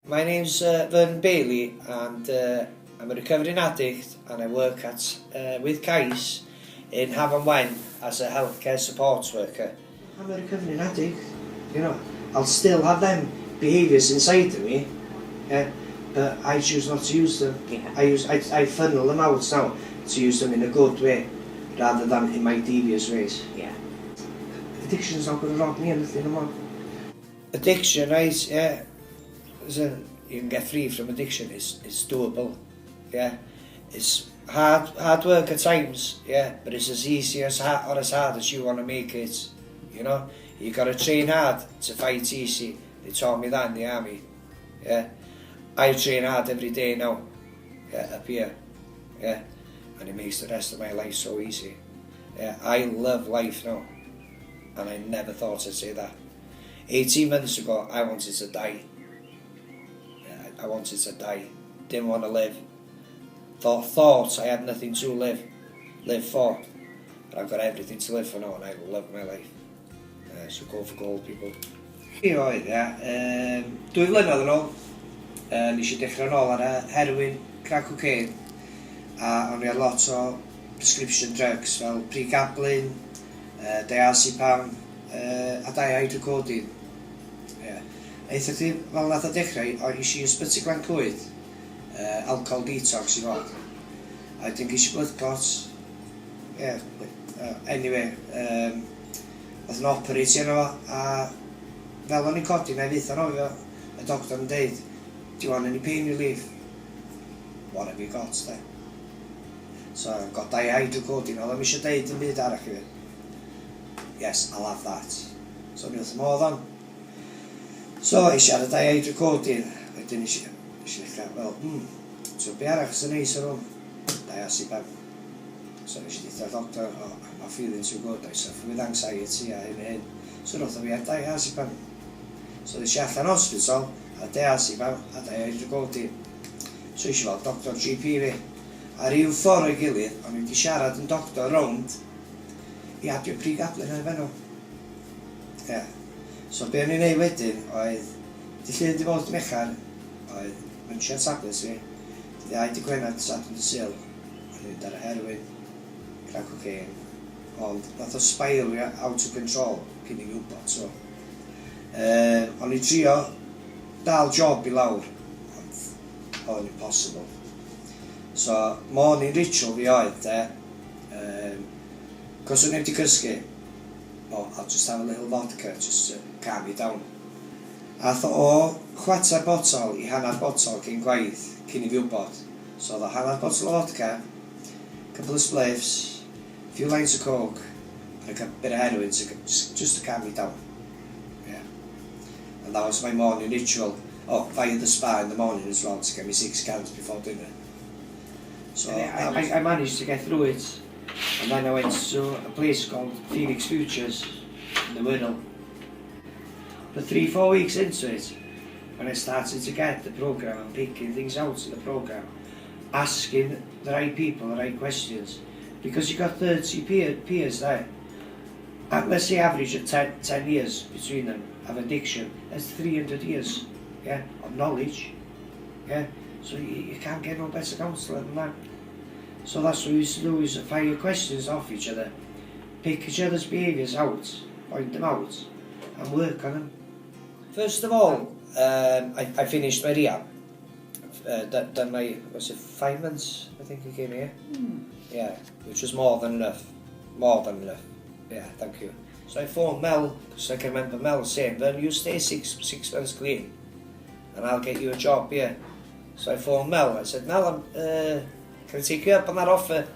My name's Vernon and I'm a recovering addict and I work with Kais in Wen as a healthcare support worker. I'm a recovering addict, I'll still have them behaviours inside of me, but I choose not to use them. Yeah. I funnel them out now to use them in a good way rather than in my devious ways. Yeah. Addiction's not going to rob me anything more. Addiction, right, yeah. You can get free from addiction. It's doable, yeah. It's hard work at times, yeah, but it's as easy as hard as you want to make it. You got to train hard to fight easy. They taught me that in the army, yeah. I train hard every day now, yeah, up here, yeah, and it makes the rest of my life so easy. Yeah, I love life now, and I never thought I'd say that. 18 months ago, I wanted to die. I wanted to die. Didn't want to live. Thought I had nothing to live for. But I've got everything to live for now, and I love my life. So go for gold, people. Oedd, ia. Diwrnod yn ôl, nes I dechrau yn ôl ar heroin, crack cocaine, a o'n i ar lot o prescription drugs fel pregabalin, diazepam, a dihydrocodone. Eitha ti, fel nath o dechrau, o'n eisiau ysbyty glan clwyd, alcohol detox I fod. A wedyn geisio blood clots. Yeah, anyway, oedd yn operate yno fo, a fel o'n i'n codi, na i ddeitha nofio, y doctor yn deud, do you want any pain relief? What have you got, then? So I've got dihydrocodone, oedd o'n eisiau deud yn byd arach I fi. Yes, I'll have that. So mi wrth modd on. So, eisiau ar y dihydrocodone, wedyn eisiau dechrau, so be arach sy'n neis ar hwn? Diazepam. So eisiau deitha'r doctor, I'm not feeling too good, I suffer with anxiety a hyn. So roedd o fi ar diazepam. So eisiau allan hospital, a diazepam a dihydrocodone. So eisiau fel doctor GP fi. A ryw ffordd o'i gilydd, o'n i wedi siarad yn doctor rownd I adio pregabalin yn y fenw. Yeah. So be o'n i'n neud wedyn oedd, di llun di fod yn mechar, oedd mynsiad tablets fi, di ddau di gwenad sadwn dy sil, o'n i'n mynd ar y heroin, crack cocaine, ond nath o spiral fi out of control cyn I wybod, so. O'n i'n trio dal job I lawr, ond oedd yn impossible. So, morning ritual fi oedd, cos o'n i wedi cysgu, I'll just have a little vodka just to calm me down. A tho o chwarter botol I hanner botol cyn gwaith, cyn I fi wybod. So oedd o hanner botol o vodka, couple of spliffs, few lines of coke, and a bit of heroin just to calm me down. Yeah. And that was my morning ritual. Via the spa in the morning as well to get me 6 cans before dinner. So I managed to get through it. And then I went to a place called Phoenix Futures in Vernon. But 3-4 weeks into it, when I started to get the programme and picking things out of the programme, asking the right people the right questions, because you got 30 peers there, and let's say average of 10 years between them of addiction, that's 300 years, yeah, of knowledge, yeah, so you can't get no better counsellor than that. So that's what we used to do, is fire questions off each other, pick each other's behaviours out, point them out, and work on them. First of all, I finished my rehab. Done my, 5 months, I think I came here? Yeah, which was more than enough. More than enough. Yeah, thank you. So I phoned Mel, because I can remember Mel saying, "Vernon, you stay six months clean, and I'll get you a job here." So I phoned Mel, I said, "Mel, can I take you up on that offer?"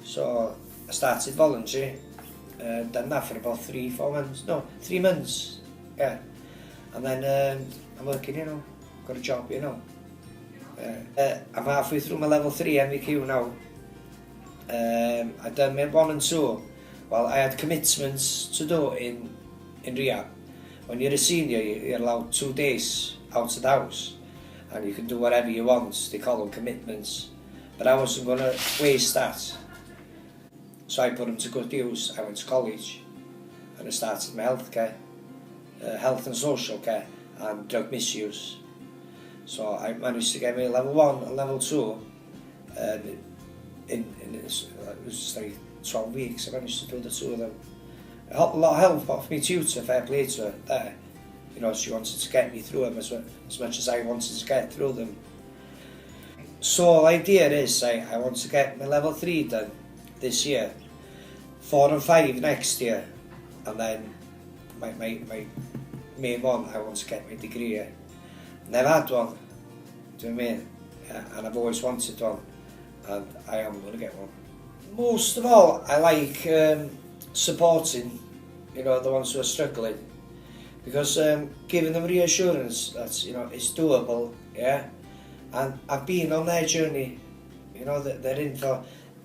So I started voluntary, done that for about 3-4 months, no, 3 months, yeah. And then I'm working here now, got a job here now. I'm halfway through my level 3 MVQ now. I've done my 1 and 2. Well, I had commitments to do in rehab. When you're a senior, you're allowed 2 days out of the house. And you can do whatever you want, they call them commitments. But I wasn't going to waste that. So I put them to good use. I went to college and I started my health and social care. and drug misuse. So I managed to get me level 1 and level 2, and it was just like 12 weeks I managed to do the 2 of them. A lot of help off me tutor, fair play to her there. You know, she wanted to get me through them as much as I wanted to get through them. So the idea is I want to get my level 3 done this year, 4 and 5 next year, and then my main one, I want to get my degree. Never had one, do you know what I mean? And I've always wanted one, and I am going to get one. Most of all, I like supporting, you know, the ones who are struggling, because giving them reassurance that, you know, it's doable, yeah. And I've been on their journey, you know, that they're in for.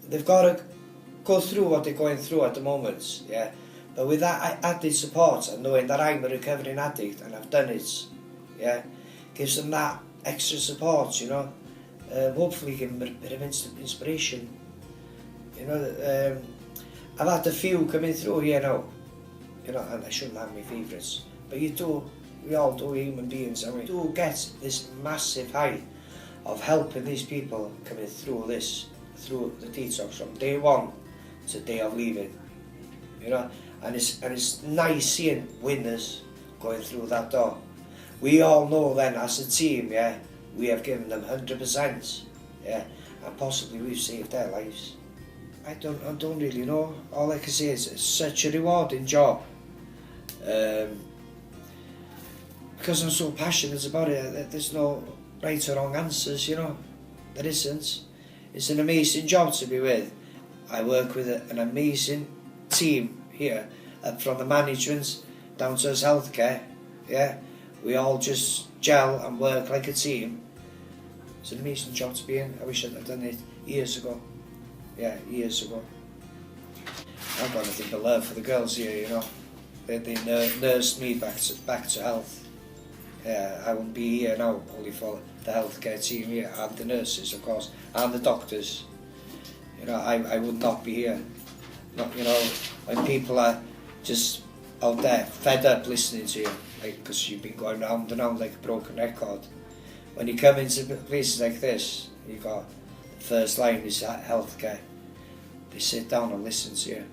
They've got to go through what they're going through at the moment, yeah. But with that added support and knowing that I'm a recovering addict and I've done it, yeah, gives them that extra support, you know. Hopefully give them a bit of inspiration. You know, I've had a few coming through here now, you know, and I shouldn't have my favourites, but you do, we all do, human beings, and we do get this massive high of helping these people coming through this, through the detox from day 1 to day of leaving, you know, and it's nice seeing winners going through that door. We all know then as a team, yeah, we have given them 100%, yeah, and possibly we've saved their lives. I don't really know. All I can say is it's such a rewarding job, because I'm so passionate about it. There's no right or wrong answers, you know. There isn't. It's an amazing job to be with. I work with an amazing team here, from the management down to us healthcare. Yeah, we all just gel and work like a team. It's an amazing job to be in. I wish I'd have done it years ago. Yeah, years ago. I've got nothing but love for the girls here, you know. They nursed me back to health. Yeah, I wouldn't be here now only for the healthcare team here, and the nurses, of course, and the doctors. You know, I would not be here. Not, you know, when people are just out there fed up listening to you, like, because you've been going round and round like a broken record. When you come into places like this, you've got the first line is healthcare. They sit down and listen to you,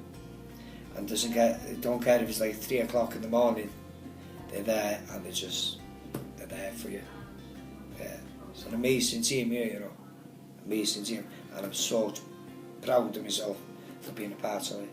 and they don't care if it's like 3 o'clock in the morning. They're there, and they're there for you. Yeah, it's an amazing team here, you know, amazing team, and I'm so proud of myself for being a part of it.